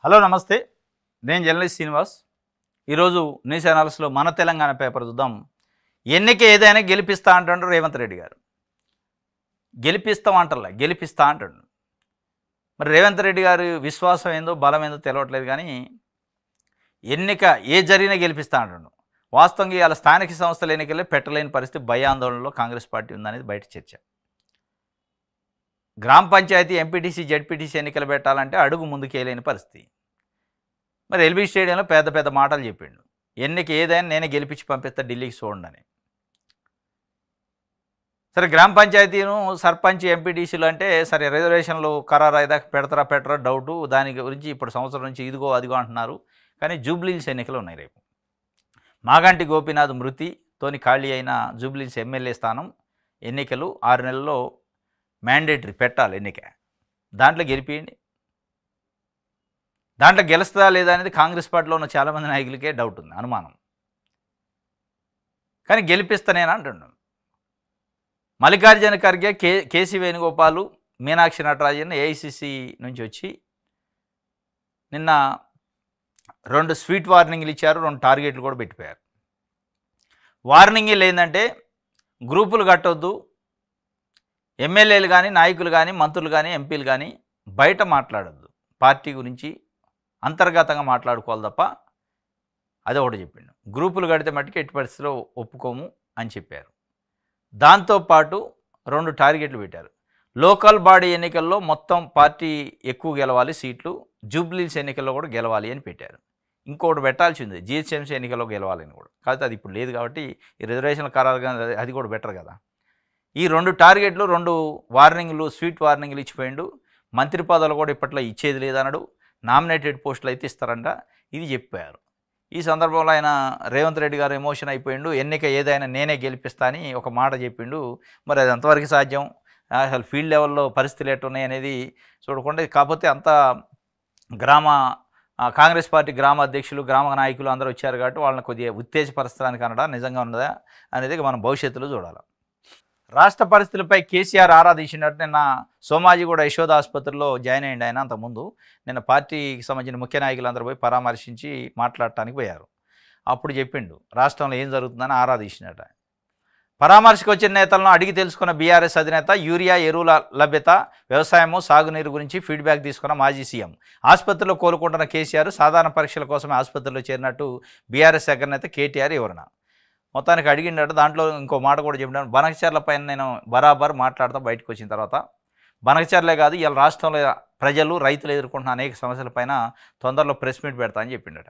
Hello నమస్తే. నేను journalist Srinivas. ఈరోజు న్యూస్ అనాలిసిస్లో మన తెలంగాణ పేపర్ చూద్దాం. ఎన్నిక ఏదైనా గెలిపిస్తా అంటాడు రేవంత్ రెడ్డి గారు. గెలిపిస్తాం అంటలే, గెలిపిస్తా అంటాడు. మరి రేవంత్ రెడ్డి గారి విశ్వాసం ఏందో బలం ఏందో తెలియట్లేదు, కానీ ఎన్నిక ఏ జరిగినా గెలిపిస్తా అంటాడు. వాస్తవంగా ఇవాళ స్థానిక సంస్థల ఎన్నికలే పెట్టలేని పరిస్థితి, భయాందోళనలో కాంగ్రెస్ పార్టీ ఉందనేది బయట చర్చ. గ్రామ పంచాయతీ, ఎంపీటీసీ, జెడ్పీటీసీ ఎన్నికలు పెట్టాలంటే అడుగు ముందుకేయలేని పరిస్థితి. మరి ఎల్బీ స్టేడియంలో పెద్ద పెద్ద మాటలు చెప్పిండు. ఎన్నిక ఏదైనా నేనే గెలిపించి పంపిస్తా, ఢిల్లీకి చూడండి. సరే, గ్రామ పంచాయతీను సర్పంచ్, ఎంపీటీసీలు అంటే సరే రిజర్వేషన్లు ఖరారు అయ్యేదాకా పెట్టరా డౌటు. దాని గురించి ఇప్పుడు సంవత్సరం నుంచి ఇదిగో అదిగో అంటున్నారు. కానీ జూబ్లీహిల్స్ ఎన్నికలు ఉన్నాయి రేపు. మాగంటి గోపీనాథ్ మృతితోని ఖాళీ అయిన జూబ్లీహిల్స్ ఎమ్మెల్యే స్థానం ఎన్నికలు 6 నెలల్లో మ్యాండేటరీ పెట్టాలి ఎన్నిక. దాంట్లో గెలిపియండి. దాంట్లో గెలుస్తుందా లేదా అనేది కాంగ్రెస్ పార్టీలో ఉన్న చాలామంది నాయకులకే డౌట్ ఉంది, అనుమానం. కానీ గెలిపిస్తానేనా అంటున్నాను. మల్లికార్జున ఖర్గే, కేసీ వేణుగోపాలు, మీనాక్షి నటరాజన్ ఏఐసిసి నుంచి వచ్చి నిన్న 2 స్వీట్ వార్నింగ్లు ఇచ్చారు, 2 టార్గెట్లు కూడా పెట్టిపోయారు. వార్నింగ్లు ఏంటంటే గ్రూపులు కట్టొద్దు, ఎమ్మెల్యేలు కానీ, నాయకులు కానీ, మంత్రులు కానీ, ఎంపీలు కానీ బయట మాట్లాడొద్దు, పార్టీ గురించి అంతర్గతంగా మాట్లాడుకోవాలి తప్ప. అదే ఒకటి చెప్పిండు. గ్రూపులు కడితే మట్టుకు ఎట్టి పరిస్థితిలో ఒప్పుకోము అని చెప్పారు. దాంతోపాటు 2 టార్గెట్లు పెట్టారు. లోకల్ బాడీ ఎన్నికల్లో మొత్తం పార్టీ ఎక్కువ గెలవాలి సీట్లు, జూబ్లీహిల్స్ ఎన్నికల్లో కూడా గెలవాలి అని పెట్టారు. ఇంకొకటి పెట్టాల్సింది, జిహెచ్ఎంసీ ఎన్నికల్లో గెలవాలని కూడా. కాకపోతే అది ఇప్పుడు లేదు కాబట్టి ఈ రిజర్వేషన్ల ఖరారుగా అది కూడా బెటర్ కదా. ఈ 2 టార్గెట్లు, 2 వార్నింగ్లు, స్వీట్ వార్నింగ్లు ఇచ్చిపోయిండు. మంత్రి పదవులు కూడా ఇప్పట్లో ఇచ్చేది లేదన్నాడు. నామినేటెడ్ పోస్టులు అయితే ఇస్తారంట, ఇది చెప్పారు. ఈ సందర్భంలో ఆయన రేవంత్ రెడ్డి గారు ఎమోషన్ అయిపోయిండు. ఎన్నిక ఏదైనా నేనే గెలిపిస్తా అని ఒక మాట చెప్పిండు. మరి అది ఎంతవరకు సాధ్యం, అసలు ఫీల్డ్ లెవెల్లో పరిస్థితులు ఎట్టున్నాయి అనేది చూడకుండా. కాకపోతే అంత కాంగ్రెస్ పార్టీ గ్రామ అధ్యక్షులు, గ్రామ నాయకులు అందరూ వచ్చారు కాబట్టి వాళ్ళని కొద్దిగా ఉత్తేజపరచడానికి అనడా నిజంగా ఉన్నదా అనేది మనం భవిష్యత్తులో చూడాలి. రాష్ట్ర పరిస్థితులపై కేసీఆర్ ఆరాధించినట్టు నిన్న సోమాజిగూడ యశోద ఆసుపత్రిలో జాయిన్ అయ్యిండు ఆయన. అంతకుముందు నిన్న పార్టీకి సంబంధించిన ముఖ్య నాయకులందరూ పోయి పరామర్శించి మాట్లాడటానికి పోయారు. అప్పుడు చెప్పిండు రాష్ట్రంలో ఏం జరుగుతుందని ఆరాధించినట్టు. పరామర్శకు వచ్చిన నేతలను అడిగి తెలుసుకున్న బీఆర్ఎస్ అధినేత యూరియా ఎరువుల లభ్యత, వ్యవసాయము, సాగునీరు గురించి ఫీడ్బ్యాక్ తీసుకున్న మాజీ సీఎం. ఆసుపత్రిలో కోలుకుంటున్న కేసీఆర్ సాధారణ పరీక్షల కోసమే ఆసుపత్రిలో చేరినట్టు బీఆర్ఎస్ అగ్రనేత కేటీఆర్ వివరణ. మొత్తానికి అడిగిండట. దాంట్లో ఇంకో మాట కూడా చెప్పినాను. బనకచర్ల పైన నేను బరాబర్ మాట్లాడతా బయటకు వచ్చిన తర్వాత. బనకచర్లే కాదు, ఇలా రాష్ట్రంలో ప్రజలు, రైతులు ఎదుర్కొంటున్న అనేక సమస్యలపైన తొందరలో ప్రెస్ మీట్ పెడతా అని చెప్పిండట.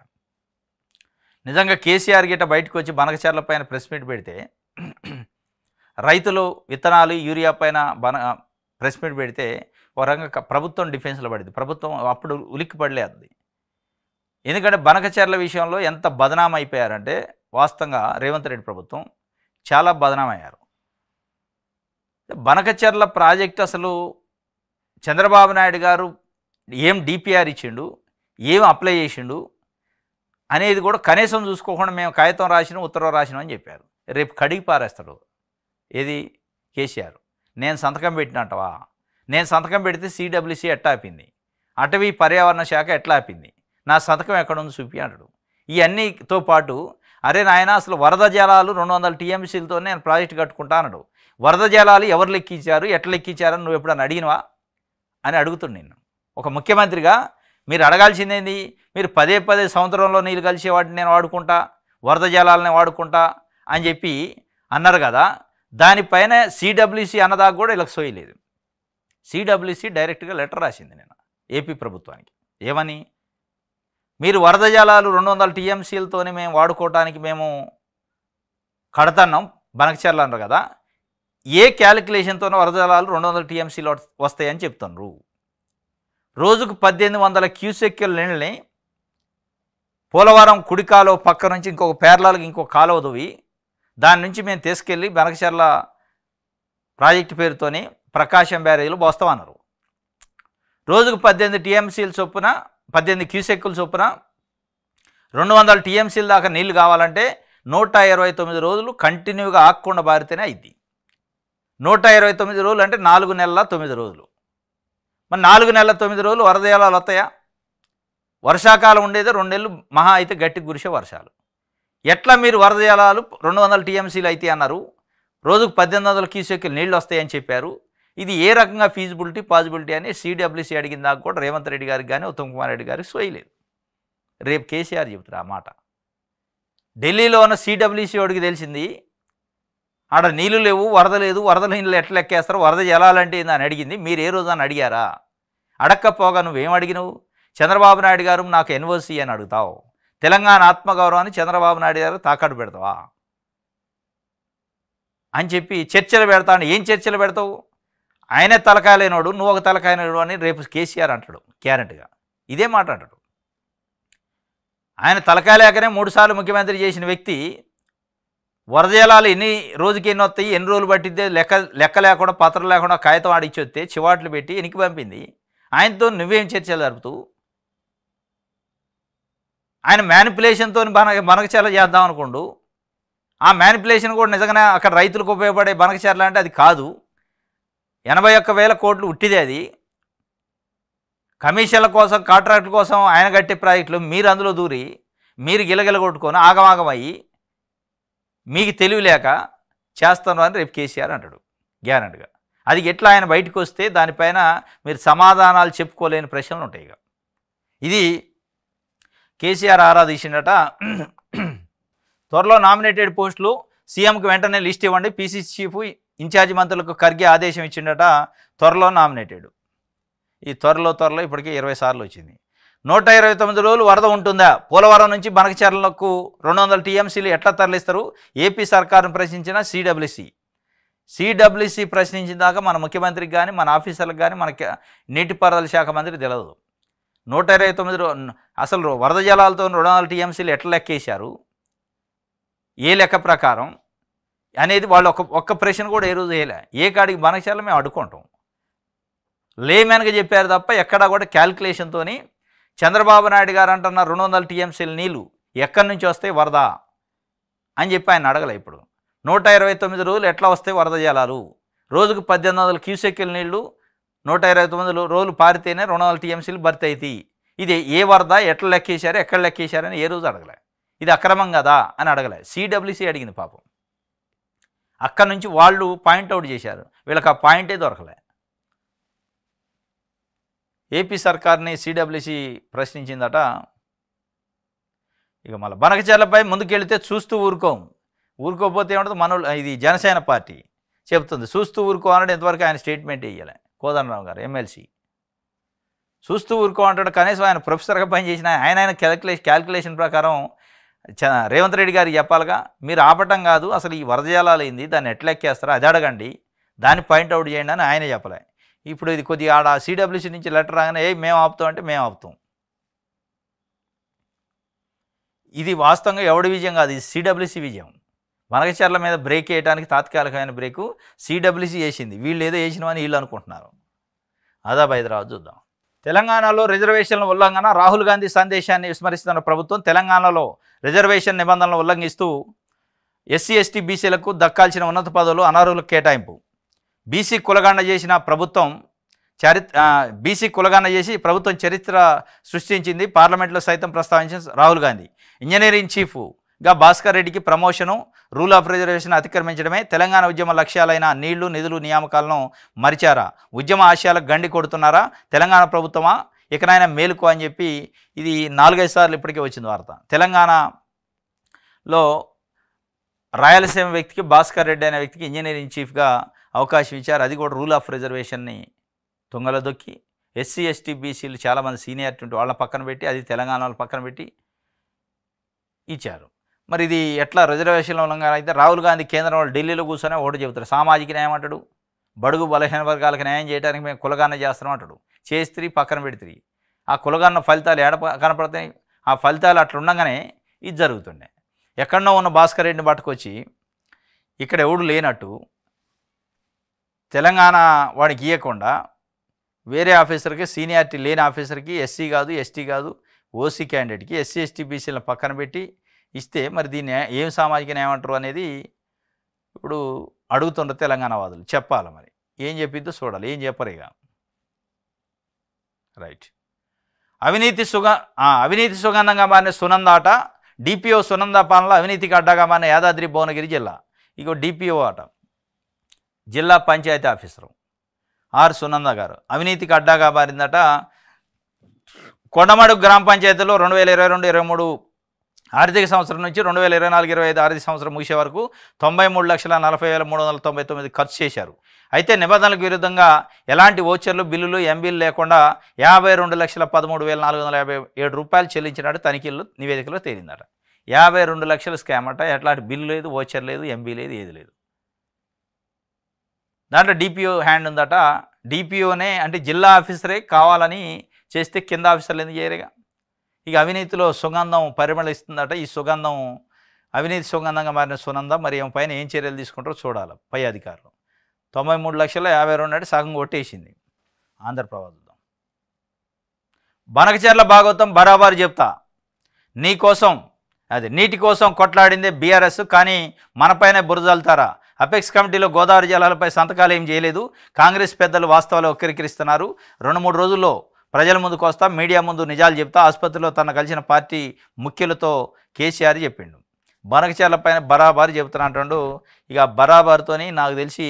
నిజంగా కేసీఆర్ గిట్ట బయటకు వచ్చి బనకచర్ల పైన ప్రెస్ మీట్ పెడితే, రైతులు విత్తనాలు, యూరియా పైన ప్రెస్ మీట్ పెడితే ఒక రకంగా ప్రభుత్వం డిఫెన్స్లో పడింది. ప్రభుత్వం అప్పుడు ఉలిక్కి పడలేదు. ఎందుకంటే బనకచర్ల విషయంలో ఎంత బదనాం అయిపోయారంటే, వాస్తవంగా రేవంత్ రెడ్డి ప్రభుత్వం చాలా బదనామయ్యారు. బనకచర్ల ప్రాజెక్టు అసలు చంద్రబాబు నాయుడు గారు ఏం డిపిఆర్ ఇచ్చిండు, ఏం అప్లై చేసిండు అనేది కూడా కనీసం చూసుకోకుండా మేము కాగితం రాసినాం, ఉత్తర్వు రాసినాం అని చెప్పారు. రేపు కడిగి పారేస్తాడు. ఏది కేసీఆర్, నేను సంతకం పెట్టినట్టవా, నేను సంతకం పెడితే సిడబ్ల్యూసీ ఎట్లా ఆపింది, అటవీ పర్యావరణ శాఖ ఎట్లా ఆపింది, నా సంతకం ఎక్కడుంది చూపి అంటాడు. ఇవన్నీతో పాటు అరే నాయన అసలు వరద జలాలు 200 టీఎంసీలతో నేను ప్రాజెక్టు కట్టుకుంటా అన్నాడు. వరద జలాలు ఎవరు లెక్కించారు, ఎట్లా లెక్కించారని నువ్వు ఎప్పుడన్నా అడిగినవా అని అడుగుతుంది. నేను ఒక ముఖ్యమంత్రిగా మీరు అడగాల్సిందేంది, మీరు పదే సముద్రంలో నీళ్ళు కలిసే వాటిని నేను వాడుకుంటా, వరద జలాలని వాడుకుంటా అని చెప్పి అన్నారు కదా. దానిపైన సిడబ్ల్యూసీ అన్నదాకా కూడా ఇలా సోయలేదు. సిడబ్ల్యూసీ డైరెక్ట్గా లెటర్ రాసింది నేను ఏపీ ప్రభుత్వానికి. ఏమని, మీరు వరద జలాలు 200 టీఎంసీలతోనే మేము వాడుకోవటానికి మేము కడతన్నాం బనకచర్ల అన్నారు కదా, ఏ క్యాలిక్యులేషన్తోనో వరద జలాలు 200 టీఎంసీలు వస్తాయని చెప్తున్నారు. రోజుకు 1800 క్యూసెక్కుల నీళ్ళని పోలవరం కుడి కాలువ పక్క నుంచి ఇంకొక పేర్లాలకు ఇంకొక కాలువ దువ్వి దాని నుంచి మేము తీసుకెళ్ళి బనకచర్ల ప్రాజెక్టు పేరుతోని ప్రకాశం బ్యారేజీలు పోస్తామన్నారు. రోజుకు 18 టీఎంసీల చొప్పున, 18 క్యూసెక్కుల చొప్పున 200 టీఎంసీల దాకా నీళ్లు కావాలంటే 129 రోజులు కంటిన్యూగా ఆగకుండా బారితేనే అయింది. 129 రోజులు అంటే 4 నెలల 9 రోజులు. మరి 4 నెలల 9 రోజులు వరద జలాలు వస్తాయా? వర్షాకాలం ఉండేది 2 నెలలు మహా అయితే గట్టి కురిసే వర్షాలు. ఎట్లా మీరు వరద జలాలు 200 టీఎంసీలు అయితే అన్నారు, రోజుకు 1800 క్యూసెక్కులు నీళ్ళు వస్తాయని చెప్పారు. ఇది ఏ రకంగా ఫీజిబిలిటీ పాజిబిలిటీ అని సిడబ్ల్యూసీ అడిగిన దాకా కూడా రేవంత్ రెడ్డి గారికి కానీ ఉత్తమ్ కుమార్ రెడ్డి గారికి సోయలేదు. రేపు కేసీఆర్ చెబుతారు ఆ మాట. ఢిల్లీలో ఉన్న సిడబ్ల్యూసీ వాడికి తెలిసింది ఆడ నీళ్లు లేవు, వరద లేదు, వరద నీళ్ళు ఎట్లా లెక్కేస్తారు, వరద జలాలంటే ఏందని అడిగింది. మీరు ఏ రోజు అని అడిగారా? అడక్కపోగా నువ్వేం అడిగినవు? చంద్రబాబు నాయుడు గారు నాకు ఎన్ఓసి అని అడుగుతావు. తెలంగాణ ఆత్మగౌరవాన్ని చంద్రబాబు నాయుడు గారు తాకట్టు పెడతావా అని చెప్పి చర్చలు పెడతాను. ఏం చర్చలు పెడతావు? ఆయనే తలకాయలేనోడు, నువ్వు ఒక తలకాయలేనోడు అని రేపు కేసీఆర్ అంటాడు గ్యారెంటీగా. ఇదే మాట్లాడాడు. ఆయన తలకాయ లేకనే 3 సార్లు ముఖ్యమంత్రి చేసిన వ్యక్తి వరద జలాలు రోజుకి ఎన్ని వస్తాయి, ఎన్ని రోజులు పట్టిద్దే లెక్క లేకుండా, పత్రం లేకుండా కాగితం ఆడిచ్చి వస్తే చివాట్లు పెట్టి ఎనికి పంపింది. ఆయనతో నువ్వేం చర్చలు జరుపుతూ ఆయన మ్యానిపులేషన్తో బనకచర్ల చేద్దాం అనుకోండు. ఆ మ్యానిపులేషన్ కూడా నిజంగానే అక్కడ రైతులకు ఉపయోగపడే బనకచర్ల అంటే అది కాదు. 81,000 కోట్లు ఉట్టిదే. అది కమిషన్ల కోసం, కాంట్రాక్టుల కోసం ఆయన కట్టే ప్రాజెక్టులు మీరు అందులో దూరి మీరు గిలగిల కొట్టుకొని ఆగమాగమయ్యి మీకు తెలివి లేక చేస్తాను అని రేపు కేసీఆర్ అంటాడు గ్యారెంటీగా. అది ఎట్లా ఆయన బయటకు వస్తే దానిపైన మీరు సమాధానాలు చెప్పుకోలేని ప్రశ్నలు ఉంటాయి. ఇక ఇది కేసీఆర్ ఆరాధించిందట. త్వరలో నామినేటెడ్ పోస్టులు సీఎంకి వెంటనే లిస్ట్ ఇవ్వండి, పీసీసీ చీఫ్ ఇన్ఛార్జి మంత్రులకు ఖర్గే ఆదేశం ఇచ్చిందట. త్వరలో నామినేటెడ్. ఈ త్వరలో ఇప్పటికే 20 సార్లు వచ్చింది. 129 రోజులు వరద ఉంటుందా? పోలవరం నుంచి బనకచర్లకు 200 టీఎంసీలు ఎట్లా తరలిస్తారు? ఏపీ సర్కారును ప్రశ్నించిన సిడబ్ల్యూసీ ప్రశ్నించిన దాకా మన ముఖ్యమంత్రికి కానీ, మన ఆఫీసర్లకు కానీ, మన నీటిపారుదల శాఖ మంత్రికి తెలియదు. 129 అసలు వరద జలాలతో 200 టీఎంసీలు ఎట్లా లెక్కేశారు, ఏ లెక్క ప్రకారం అనేది వాళ్ళు ఒక్క ప్రశ్న కూడా ఏ రోజు వేయలే. ఏ కాడికి బనకచర్ల మేము అడుక్కుంటాం. లేమెన్గా చెప్పారు తప్ప ఎక్కడా కూడా క్యాల్కులేషన్తో చంద్రబాబు నాయుడు గారు అంటున్న 200 టీఎంసీల నీళ్ళు ఎక్కడి నుంచి వస్తాయి వరద అని చెప్పి ఆయన అడగలే. ఇప్పుడు 129 రోజులు ఎట్లా వస్తాయి వరద జలాలు? రోజుకు 1800 క్యూసెక్కుల నీళ్లు 129 రోజులు పారితేనే 200 టీఎంసీలు భర్తీ అవుతాయి. ఇది ఏ వరద, ఎట్లా లెక్కేశారు, ఎక్కడ లెక్కేశారని ఏ రోజు అడగలే. ఇది అక్రమం కదా అని అడగలే. సిడబ్ల్యూసీ అడిగింది పాపం. అక్కడి నుంచి వాళ్ళు పాయింట్అవుట్ చేశారు, వీళ్ళకి ఆ పాయింటే దొరకలే. ఏపీ సర్కార్ని సిడబ్ల్యూసీ ప్రశ్నించిందట. ఇక మళ్ళీ బనకచర్లపై ముందుకెళ్తే చూస్తూ ఊరుకోపోతే ఏమంటుంది ఇది జనసేన పార్టీ చెప్తుంది. చూస్తూ ఊరుకో అన్నాడు. ఎంతవరకు ఆయన స్టేట్మెంట్ ఇవ్వలే. కోదండరావు గారు ఎమ్మెల్సీ చూస్తూ ఊరుకో అంటాడు. కనీసం ఆయన ప్రొఫెసర్గా పనిచేసిన ఆయన క్యాల్కులేషన్ ప్రకారం రేవంత్ రెడ్డి గారికి చెప్పాలిగా. మీరు ఆపటం కాదు, అసలు ఈ వరద జలాలు అయింది, దాన్ని ఎట్లా ఎక్కేస్తారో అది అడగండి, దాన్ని పాయింట్అవుట్ చేయండి అని ఆయనే చెప్పలే. ఇప్పుడు ఇది కొద్దిగా ఆడ సిడబ్ల్యూసీ నుంచి లెటర్ రాగానే మేము ఆపుతాం అంటే మేము ఆపుతాం. ఇది వాస్తవంగా ఎవడి విజయం కాదు, ఇది సిడబ్ల్యూసీ విజయం. బనకచర్ల మీద బ్రేక్ వేయడానికి తాత్కాలికమైన బ్రేకు సిడబ్ల్యూసీ వేసింది. వీళ్ళు ఏదో వేసినామని వీళ్ళు అనుకుంటున్నారు. ఆదాబ్ హైదరాబాద్ చూద్దాం. తెలంగాణలో రిజర్వేషన్ల ఉల్లంఘన, రాహుల్ గాంధీ సందేశాన్ని విస్మరిస్తున్న ప్రభుత్వం తెలంగాణలో రిజర్వేషన్ నిబంధనలను ఉల్లంఘిస్తూ ఎస్సీ ఎస్టీ బీసీలకు దక్కాల్సిన ఉన్నత పదవులు అనర్హులకు కేటాయింపు. బీసీ కులగణన చేసి ప్రభుత్వం చరిత్ర సృష్టించింది. పార్లమెంట్లో సైతం ప్రస్తావించిన రాహుల్ గాంధీ. ఇంజనీరింగ్ చీఫ్గా భాస్కర్ రెడ్డికి ప్రమోషను, రూల్ ఆఫ్ రిజర్వేషన్ అతిక్రమించడమే తెలంగాణ ఉద్యమ లక్ష్యాలైన నీళ్లు, నిధులు, నియామకాలను మరిచారా? ఉద్యమ ఆశయాలకు గండి కొడుతున్నారా తెలంగాణ ప్రభుత్వమా? ఇకనైనా మేలుకో అని చెప్పి ఇది 4-5 సార్లు ఇప్పటికే వచ్చింది వార్త. తెలంగాణలో రాయలసీమ వ్యక్తికి, భాస్కర్ రెడ్డి అనే వ్యక్తికి ఇంజనీరింగ్ చీఫ్గా అవకాశం ఇచ్చారు. అది కూడా రూల్ ఆఫ్ రిజర్వేషన్ని తుంగలో దొక్కి ఎస్సీ ఎస్టీ బీసీలు చాలామంది సీనియారిటీ ఉంటే వాళ్ళని పక్కన పెట్టి, అది తెలంగాణలో పక్కన పెట్టి ఇచ్చారు. మరి ఇది ఎట్లా రిజర్వేషన్ల ఉల్లంఘన అయితే? రాహుల్ గాంధీ కేంద్రం వాళ్ళు ఢిల్లీలో కూర్చొని ఒకటి చెబుతారు, సామాజిక న్యాయం అంటాడు, బడుగు బలహీన వర్గాలకు న్యాయం చేయడానికి మేము కులగణన చేస్తున్నాం అంటాడు. చేస్త్రీ పక్కన పెడితే ఆ కులగణన ఫలితాలు కనపడతాయి. ఆ ఫలితాలు అట్లా ఉండగానే ఇది జరుగుతుండే. ఎక్కడో ఉన్న భాస్కర్ రెడ్డిని పట్టుకొచ్చి ఇక్కడ ఎవడు లేనట్టు తెలంగాణ వాడికి ఇవ్వకుండా వేరే ఆఫీసర్కి, సీనియారిటీ లేని ఆఫీసర్కి, ఎస్సీ కాదు ఎస్టీ కాదు ఓసీ క్యాండిడేట్కి ఎస్సీ ఎస్టీ బీసీలను పక్కన పెట్టి ఇస్తే మరి దీన్ని ఏం సామాజిక న్యాయం అంటారు అనేది ఇప్పుడు అడుగుతుండ్రు తెలంగాణ వాదులు. చెప్పాలి మరి ఏం చెప్పిద్దో చూడాలి. ఏం చెప్పరు ఇక. రైట్. అవినీతి సుగంధంగా మారిన సునంద ఆట, డిపిఓ సునంద పాలనలో అవినీతికి అడ్డాగా మారిన యాదాద్రి భువనగిరి జిల్లా. ఇగో డిపిఓ ఆట, జిల్లా పంచాయతీ ఆఫీసరు ఆర్ సునంద గారు అవినీతికి అడ్డాగా మారిందట. కొండమడుగు గ్రామ పంచాయతీలో 2022-23 ఆర్థిక సంవత్సరం నుంచి 2024-25 ఆర్థిక సంవత్సరం ముగిసే వరకు 93,40,399 ఖర్చు చేశారు. అయితే నిబంధనలకు విరుద్ధంగా ఎలాంటి ఓచర్లు, బిల్లులు, ఎంబీలు లేకుండా 52,13,457 రూపాయలు చెల్లించినట్టు తనిఖీల్లో నివేదికలో తేలిందట. 52 లక్షల స్కామ్ అట. ఎట్లాంటి బిల్లు లేదు, ఓచర్ లేదు, ఎంబీ లేదు, ఏది లేదు. దాంట్లో డిపిఓ హ్యాండ్ ఉందట. డిపిఓనే అంటే జిల్లా ఆఫీసరే కావాలని చేస్తే కింద ఆఫీసర్లు ఎందుకు చేయరుగా. ఇక అవినీతిలో సుగంధం పరిమళిస్తుందట. ఈ సుగంధం అవినీతి సుగంధంగా మారిన సునంద మరి ఏం పైన ఏం చర్యలు తీసుకుంటారో చూడాలి పై అధికారులు. 93,52 అంటే సగం కొట్టేసింది. ఆంధ్రప్రభ బనకచెర్ల భాగవతం బరాబరు చెప్తా, నీకోసం నీటి కోసం కొట్లాడిందే బీఆర్ఎస్, కానీ మనపైనే బురదలుతారా? అపెక్స్ కమిటీలో గోదావరి జలాలపై సంతకాలు ఏం చేయలేదు. కాంగ్రెస్ పెద్దలు వాస్తవాలు వక్రీకరిస్తున్నారు. 2-3 రోజుల్లో ప్రజల ముందుకు వస్తా, మీడియా ముందు నిజాలు చెప్తా, ఆసుపత్రిలో తన కలిసిన పార్టీ ముఖ్యులతో కేసీఆర్ చెప్పిండు. బనకచెర్ల పైన బరాబరు చెబుతున్నట్టు. ఇక బరాబరుతోని నాకు తెలిసి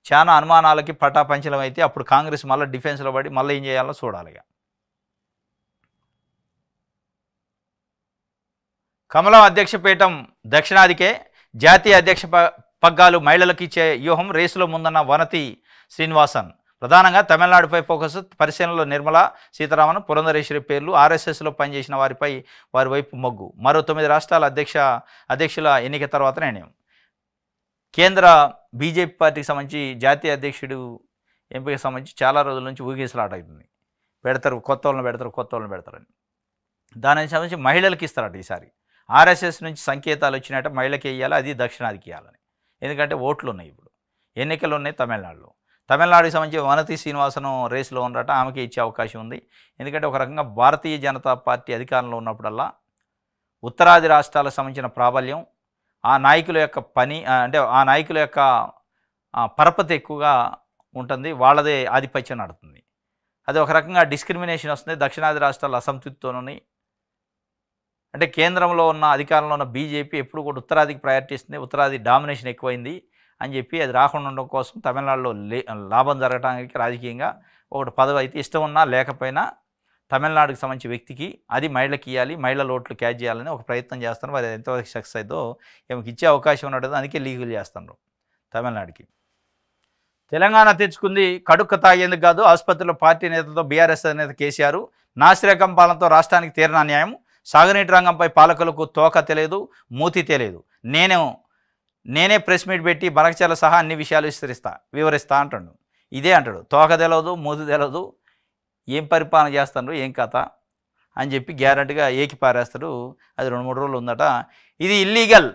చాలా అనుమానాలకి పటాపంచలం అయితే అప్పుడు కాంగ్రెస్ మళ్ళీ డిఫెన్స్లో పడి మళ్ళీ ఏం చేయాలో చూడాలి. ఇక కమలం అధ్యక్ష పీఠం దక్షిణాదికే, జాతీయ అధ్యక్ష పగ్గాలు మహిళలకు ఇచ్చే వ్యూహం రేసులో ముందన్న వనతి శ్రీనివాసన్. ప్రధానంగా తమిళనాడుపై ఫోకస్. పరిశీలనలో నిర్మలా సీతారామన్, పురంధరేశ్వరి పేర్లు. ఆర్ఎస్ఎస్లో పనిచేసిన వారి వైపు మొగ్గు. మరో 9 రాష్ట్రాల అధ్యక్షుల ఎన్నిక తర్వాత నిర్ణయం. కేంద్ర బీజేపీ పార్టీకి సంబంధించి జాతీయ అధ్యక్షుడు ఎంపిక సంబంధించి చాలా రోజుల నుంచి ఊగిసలాట అవుతుంది. కొత్త వాళ్ళని పెడతారని. దానికి సంబంధించి మహిళలకు ఇస్తారట. ఈసారి ఆర్ఎస్ఎస్ నుంచి సంకేతాలు వచ్చినట్ట మహిళకి వేయాలి, అది దక్షిణాదికి ఇవ్వాలని. ఎందుకంటే ఓట్లు ఉన్నాయి, ఇప్పుడు ఎన్నికలు ఉన్నాయి తమిళనాడులో. తమిళనాడుకి సంబంధించి వనతి శ్రీనివాసన్ రేసులో ఉండట, ఆమెకి ఇచ్చే అవకాశం ఉంది. ఎందుకంటే ఒక రకంగా భారతీయ జనతా పార్టీ అధికారంలో ఉన్నప్పుడల్లా ఉత్తరాది రాష్ట్రాలకు సంబంధించిన ప్రాబల్యం, ఆ నాయకుల యొక్క పని అంటే ఆ నాయకుల యొక్క పరపతి ఎక్కువగా ఉంటుంది, వాళ్ళదే ఆధిపత్యం నడుతుంది. అది ఒక రకంగా డిస్క్రిమినేషన్ వస్తుంది. దక్షిణాది రాష్ట్రాలు అసంతృప్తితోనున్నాయి. అంటే కేంద్రంలో ఉన్న అధికారంలో ఉన్న బీజేపీ ఎప్పుడు కూడా ఉత్తరాదికి ప్రయారిటీ ఇస్తుంది, ఉత్తరాది డామినేషన్ ఎక్కువైంది అని చెప్పి అది రాకుండా ఉండడం కోసం తమిళనాడులో లాభం జరగడానికి రాజకీయంగా ఒకటి పదవి అయితే ఇష్టం ఉన్నా లేకపోయినా తమిళనాడుకి సంబంధించిన వ్యక్తికి అది మహిళకి ఇవ్వాలి, మహిళల ఓట్లు క్యాచ్ చేయాలని ఒక ప్రయత్నం చేస్తున్నారు. మరి ఎంతవరకు సక్సెస్ అయితే ఏమికి ఇచ్చే అవకాశం ఉండదు, అందుకే లీగల్ చేస్తున్నారు తమిళనాడుకి. తెలంగాణ తెచ్చుకుంది కడుక్క తాగేందుకు కాదు. ఆసుపత్రిలో పార్టీ నేతలతో బీఆర్ఎస్ నేత కేసీఆర్. నాసిరకం పాలనతో రాష్ట్రానికి తీరని అన్యాయం. సాగునీటి రంగంపై పాలకులకు తోక తెలియదు, మూతి తెలియదు. నేనే ప్రెస్ మీట్ పెట్టి బనకచెర్ల సహా అన్ని విషయాలు వివరిస్తా అంటాడు. ఇదే అంటాడు, తోక తెలియదు, మూతి తెలియదు, ఏం పరిపాలన చేస్తాడు, ఏం కథ అని చెప్పి గ్యారెంటీగా ఏకి పారేస్తాడు. అది 2-3 రోజులు ఉందట. ఇది ఇల్లీగల్,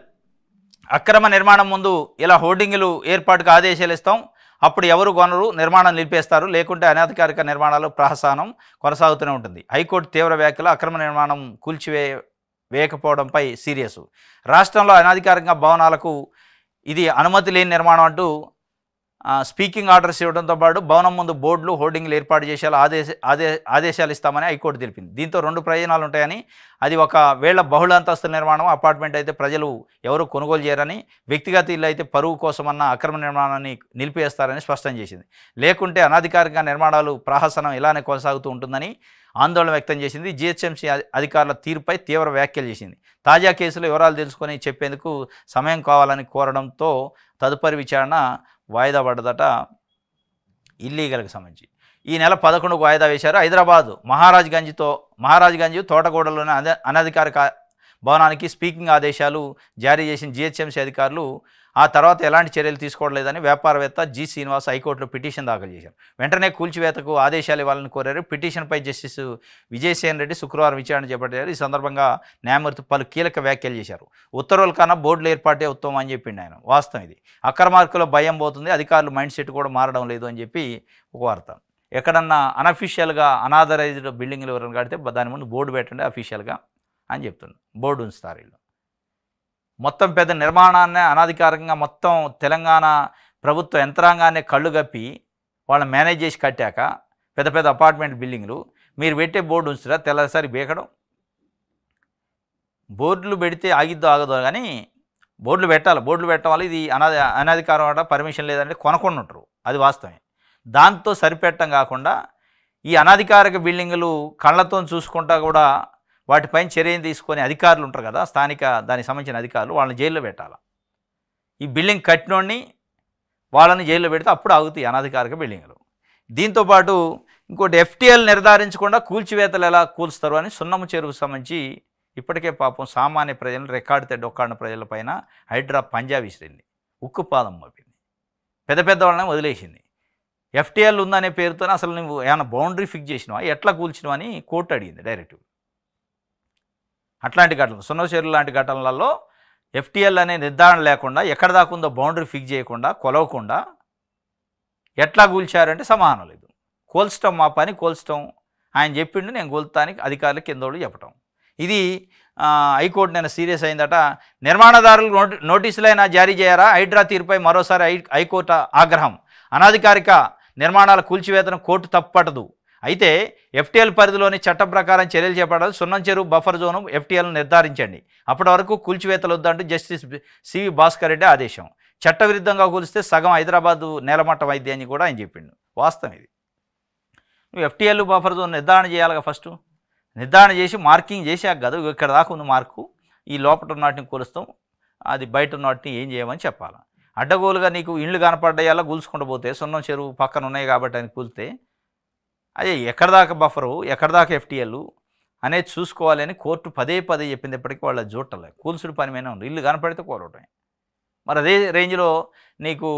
అక్రమ నిర్మాణం ముందు ఇలా హోర్డింగులు ఏర్పాటుకు ఆదేశాలు ఇస్తాం, అప్పుడు ఎవరు కొనరు, నిర్మాణం నిలిపేస్తారు, లేకుంటే అనధికారిక నిర్మాణాలు ప్రహసనం కొనసాగుతూనే ఉంటుంది. హైకోర్టు తీవ్ర వ్యాఖ్యలు. అక్రమ నిర్మాణం కూల్చివేయకపోవడంపై సీరియస్. రాష్ట్రంలో అనధికారికంగా భవనాలకు ఇది అనుమతి లేని నిర్మాణం అంటూ స్పీకింగ్ ఆర్డర్స్ ఇవ్వడంతో పాటు భవనం ముందు బోర్డులు, హోర్డింగ్లు ఏర్పాటు చేసేలా ఆదేశాలు ఇస్తామని హైకోర్టు తెలిపింది. దీంతో 2 ప్రయోజనాలు ఉంటాయని, అది ఒకవేళ బహుళ అంతస్తుల నిర్మాణం అపార్ట్మెంట్ అయితే ప్రజలు ఎవరు కొనుగోలు చేయరని, వ్యక్తిగత ఇల్లు అయితే పరువు కోసమన్న అక్రమ నిర్మాణాన్ని నిలిపివేస్తారని స్పష్టం చేసింది. లేకుంటే అనధికారిక నిర్మాణాలు ప్రహసనం ఇలానే కొనసాగుతూ ఉంటుందని ఆందోళన వ్యక్తం చేసింది. జీహెచ్ఎంసీ అధికారుల తీరుపై తీవ్ర వ్యాఖ్యలు చేసింది. తాజా కేసులో వివరాలు తెలుసుకొని చెప్పేందుకు సమయం కావాలని కోరడంతో తదుపరి విచారణ వాయిదా పడ్డదట. ఇల్లీగల్కి సంబంధించి ఈ నెల 11కు వాయిదా వేశారు. హైదరాబాద్ మహారాజ్గంజ్ తోటగూడలోని అనధికారిక భవనానికి స్పీకింగ్ ఆదేశాలు జారీ చేసిన జీహెచ్ఎంసీ అధికారులు ఆ తర్వాత ఎలాంటి చర్యలు తీసుకోవట్లేదని వ్యాపారవేత్త జి శ్రీనివాస్ హైకోర్టులో పిటిషన్ దాఖలు చేశారు. వెంటనే కూల్చివేతకు ఆదేశాలు ఇవ్వాలని కోరారు. పిటిషన్పై జస్టిస్ విజయసేన్ రెడ్డి శుక్రవారం విచారణ చేపట్టారు. ఈ సందర్భంగా న్యాయమూర్తి పలు కీలక వ్యాఖ్యలు చేశారు. ఉత్తర్వుల కన్నా బోర్డులు ఏర్పాటే ఉత్తమం అని చెప్పిండు ఆయన. వాస్తవం ఇది. అక్రమార్కుల భయం పోతుంది, అధికారులు మైండ్ సెట్ కూడా మారడం లేదు అని చెప్పి ఒక వార్త. ఎక్కడన్నా అనఫిషియల్గా అనాథరైజ్డ్ బిల్డింగ్లు ఎవరైనా కడితే దాని ముందు బోర్డు పెట్టండి అఫీషియల్గా అని చెప్తుండ్రు. బోర్డు ఉంచుతారు వీళ్ళు. మొత్తం పెద్ద నిర్మాణాన్ని అనాధికారికంగా మొత్తం తెలంగాణ ప్రభుత్వ యంత్రాంగాన్ని కళ్ళు గప్పి వాళ్ళని మేనేజ్ చేసి కట్టాక పెద్ద పెద్ద అపార్ట్మెంట్ బిల్డింగ్లు మీరు పెట్టే బోర్డు ఉంచురా తెల్లసారి బేకడం. బోర్డులు పెడితే ఆగిద్దో ఆగదో కానీ బోర్డులు పెట్టాలి. బోర్డులు పెట్టడం వల్ల ఇది అనాధికారం అట, పర్మిషన్ లేదంటే కొనకుండా ఉంటారు, అది వాస్తవమే. దాంతో సరిపెట్టడం కాకుండా ఈ అనాధికారిక బిల్డింగులు కళ్ళతో చూసుకుంటా కూడా వాటిపైన చర్యలు తీసుకొని అధికారులు ఉంటారు కదా, స్థానిక దానికి సంబంధించిన అధికారులు, వాళ్ళని జైల్లో పెట్టాలి. ఈ బిల్డింగ్ కట్టినోడిని వాళ్ళని జైల్లో పెడితే అప్పుడు ఆగుతాయి అనాధికారిక బిల్డింగులు. దీంతోపాటు ఇంకోటి ఎఫ్టీఎల్ నిర్ధారించకుండా కూల్చివేతలు ఎలా కూల్స్తారు అని సున్నమ చెరువుకు సంబంధించి ఇప్పటికే పాపం సామాన్య ప్రజలను రెక్కాడితే డొక్కాడిన ప్రజలపైన హైడ్రా పంజా విసిరింది, ఉక్కుపాదం మోపింది, పెద్ద పెద్ద వాళ్ళని వదిలేసింది. ఎఫ్టీఎల్ ఉందనే పేరుతోనే అసలు నువ్వు ఏమైనా బౌండరీ ఫిక్స్ చేసినావా, ఎట్లా కూల్చినావు అని కోర్టు అడిగింది డైరెక్ట్. అట్లాంటి ఘటనలు సున్నమ చెరువు లాంటి ఘటనలలో ఎఫ్టీఎల్ అనే నిర్ధారణ లేకుండా ఎక్కడ దాకా ఉందో బౌండరీ ఫిక్స్ చేయకుండా కొలవకుండా ఎట్లా కూల్చారంటే సమానం లేదు. కోల్చడం మా పని, కోల్చడం ఆయన చెప్పిండు, నేను కోల్తానికి అధికారులు కిందోడు చెప్పటం. ఇది హైకోర్టు నేను సీరియస్ అయిందట. నిర్మాణదారులు నోటీసులైనా జారీ చేయరా, హైడ్రా తీరుపై మరోసారి హైకోర్టు ఆగ్రహం. అనాధికారిక నిర్మాణాల కూల్చివేతను కోర్టు తప్పపడదు, అయితే ఎఫ్టీఎల్ పరిధిలోని చట్టం ప్రకారం చర్యలు చేపట్టాలి. సున్నం చెరువు బఫర్ జోను ఎఫ్టీఎల్ను నిర్ధారించండి, అప్పటి వరకు కూల్చివేతలు వద్దంటూ జస్టిస్ సివి భాస్కర్ రెడ్డి ఆదేశం. చట్టవిరుద్ధంగా కూలిస్తే సగం హైదరాబాదు నేలమట్టం అయితే అని కూడా ఆయన చెప్పిండు. వాస్తవం ఇది. నువ్వు ఎఫ్టీఎల్ బఫర్ జోన్ నిర్ధారణ చేయాలిగా, ఫస్ట్ నిర్ధారణ చేసి మార్కింగ్ చేసాక కదా ఇక్కడ దాకా ఉంది మార్కు, ఈ లోపల ఉన్నటిని కూలుస్తాం, అది బయట ఉన్నటిని ఏం చేయమని చెప్పాలి. అడ్డగోలుగా నీకు ఇళ్ళు కనపడ్డాయల్లా కూల్చుకుంటూ పోతే సున్నం చెరువు పక్కన ఉన్నాయి కాబట్టి అని కూలితే అదే ఎక్కడ దాకా బఫరు, ఎక్కడ దాకా ఎఫ్టీఎల్ అనేది చూసుకోవాలని కోర్టు పదే పదే చెప్పింది. ఇప్పటికీ వాళ్ళ జోటలే, కూల్చుడు పని మీద ఉంది, ఇల్లు కనపడితే కోలవటమే. మరి అదే రేంజ్లో నీకు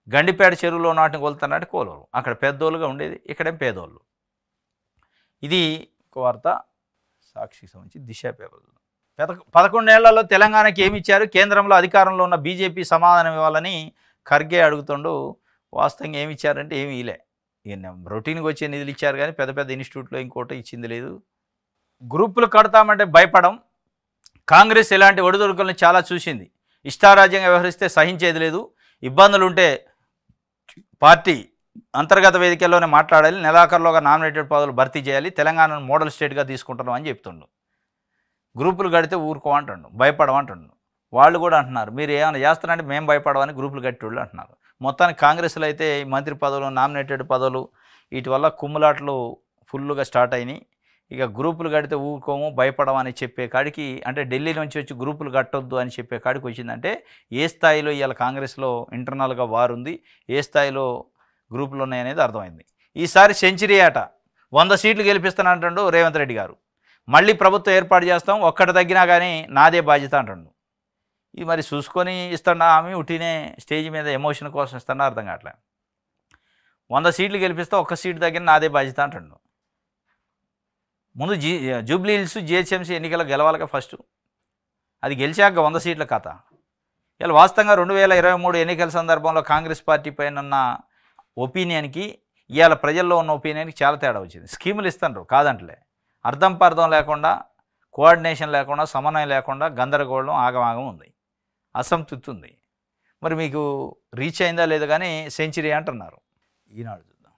గండిపేట చెరువులో నాటిని కొలుతున్నట్టు కోలరు, అక్కడ పెద్దోళ్ళుగా ఉండేది, ఇక్కడేం పేదోళ్ళు. ఇది ఒక వార్త సాక్షికి సంబంధించి దిశ పేపర్. 11 ఏళ్లలో తెలంగాణకి ఏమి ఇచ్చారు, కేంద్రంలో అధికారంలో ఉన్న బీజేపీ సమాధానం ఇవ్వాలని ఖర్గే అడుగుతుండు. వాస్తవంగా ఏమి ఇచ్చారంటే ఏమీ ఇలే, రొటీన్కి వచ్చే నిధులు ఇచ్చారు కానీ పెద్ద పెద్ద ఇన్స్టిట్యూట్లో ఇంకోటి ఇచ్చింది లేదు. గ్రూపులు కడతామంటే భయపడం, కాంగ్రెస్ ఇలాంటి ఒడిదుడుకులను చాలా చూసింది, ఇష్టారాజ్యంగా వ్యవహరిస్తే సహించేది లేదు, ఇబ్బందులు ఉంటే పార్టీ అంతర్గత వేదికల్లోనే మాట్లాడాలి, నెలాఖరులోగా నామినేటెడ్ పదవులు భర్తీ చేయాలి, తెలంగాణను మోడల్ స్టేట్గా తీసుకుంటున్నాం అని చెప్తుండు. గ్రూపులు కడితే ఊరుకో అంటుండు, భయపడమంటుండు. వాళ్ళు కూడా అంటున్నారు మీరు ఏమైనా చేస్తారంటే మేము భయపడమని గ్రూపులు కట్టేవాళ్ళు అంటున్నారు. మొత్తానికి కాంగ్రెస్లో అయితే ఈ మంత్రి పదవులు, నామినేటెడ్ పదవులు వీటి వల్ల కుమ్ములాట్లు ఫుల్గా స్టార్ట్ అయినాయి. ఇక గ్రూపులు కడితే ఊరుకోము, భయపడమని చెప్పే కాడికి, అంటే ఢిల్లీ నుంచి వచ్చి గ్రూపులు కట్టొద్దు అని చెప్పే కాడికి వచ్చిందంటే ఏ స్థాయిలో ఇవాళ కాంగ్రెస్లో ఇంటర్నల్గా వారు ఉంది, ఏ స్థాయిలో గ్రూపులు ఉన్నాయనేది అర్థమైంది. ఈసారి సెంచరీ ఆట, 100 సీట్లు గెలిపిస్తానంటాడు రేవంత్ రెడ్డి గారు. మళ్ళీ ప్రభుత్వం ఏర్పాటు చేస్తాం, ఒక్కటి తగ్గినా కానీ నాదే బాధ్యత అంటాడు. ఇది మరి చూసుకొని ఇస్తాడా ఆమె, ఉట్టినే స్టేజ్ మీద ఎమోషన్ కోసం ఇస్తాడా అర్థం కావట్లే. 100 సీట్లు గెలిపిస్తే 1 సీటు తగ్గిన నాదే బాధ్యత అంటాడు. ముందు జూబ్లీ హిల్స్ జిహెచ్ఎంసీ ఎన్నికలు గెలవాలిగా ఫస్ట్, అది గెలిచాక 100 సీట్ల కథ. ఇలా వాస్తవంగా 2023 ఎన్నికల సందర్భంలో కాంగ్రెస్ పార్టీ పైన ఉన్న ఒపీనియన్కి ఇవాళ ప్రజల్లో ఉన్న ఒపీనియన్కి చాలా తేడా వచ్చింది. స్కీములు ఇస్తున్నారు కాదంటలే, అర్థం పర్థం లేకుండా, కోఆర్డినేషన్ లేకుండా, సమన్వయం లేకుండా గందరగోళం ఆగమాగం ఉంది, అసంతృప్తి ఉంది. మరి మీకు రీచ్ అయిందా లేదా కానీ సెంచరీ అంటున్నారు. ఈనాడు చూద్దాం.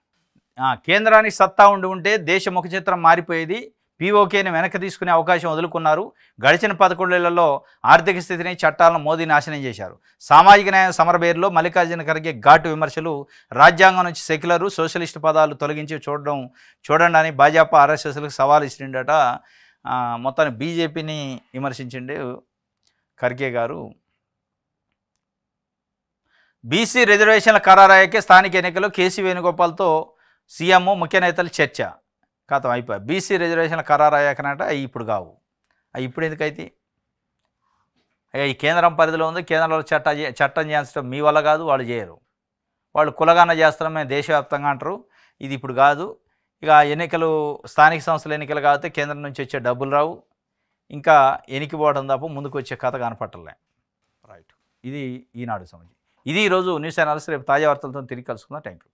కేంద్రానికి సత్తా ఉంటే దేశ ముఖ చిత్రం మారిపోయేది, పీఓకేని వెనక్కి తీసుకునే అవకాశం వదులుకున్నారు. గడిచిన 11 ఏళ్లలో ఆర్థిక స్థితిని, చట్టాలను మోదీ నాశనం చేశారు. సామాజిక న్యాయ సమరబేరులో మల్లికార్జున ఖర్గే ఘాటు విమర్శలు. రాజ్యాంగం నుంచి సెక్యులరు, సోషలిస్ట్ పదాలు తొలగించి చూడండి అని భాజపా ఆర్ఎస్ఎస్లకు సవాల్ ఇచ్చిండట. మొత్తాన్ని బీజేపీని విమర్శించిండే ఖర్గే గారు. బీసీ రిజర్వేషన్ల ఖరారయ్యాకే స్థానిక ఎన్నికల్లో కేసీ వేణుగోపాల్తో సీఎం ముఖ్య నేతలు చర్చ. కథం అయిపోయి బీసీ రిజర్వేషన్ల ఖరారు అయ్యాకనట అవి ఇప్పుడు కావు, అవి ఇప్పుడు ఎందుకైతే ఈ కేంద్రం పరిధిలో ఉంది, కేంద్రంలో చట్టం చేయించడం మీ వల్ల కాదు, వాళ్ళు చేయరు, వాళ్ళు కులగాన చేస్తాం మేము దేశవ్యాప్తంగా అంటారు. ఇది ఇప్పుడు కాదు. ఇక ఎన్నికలు, స్థానిక సంస్థల ఎన్నికలు కాబట్టి కేంద్రం నుంచి వచ్చే డబ్బులు రావు, ఇంకా ఎనికిపోవడం తప్ప ముందుకు వచ్చే కథ కనపట్టలే. రైట్, ఇది ఈనాడు సంబంధించి. ఇది ఈరోజు న్యూస్ అనాలిసిస్. రేపు తాజా వార్తలతో తిరిగి కలుసుకుందాం. Thank you.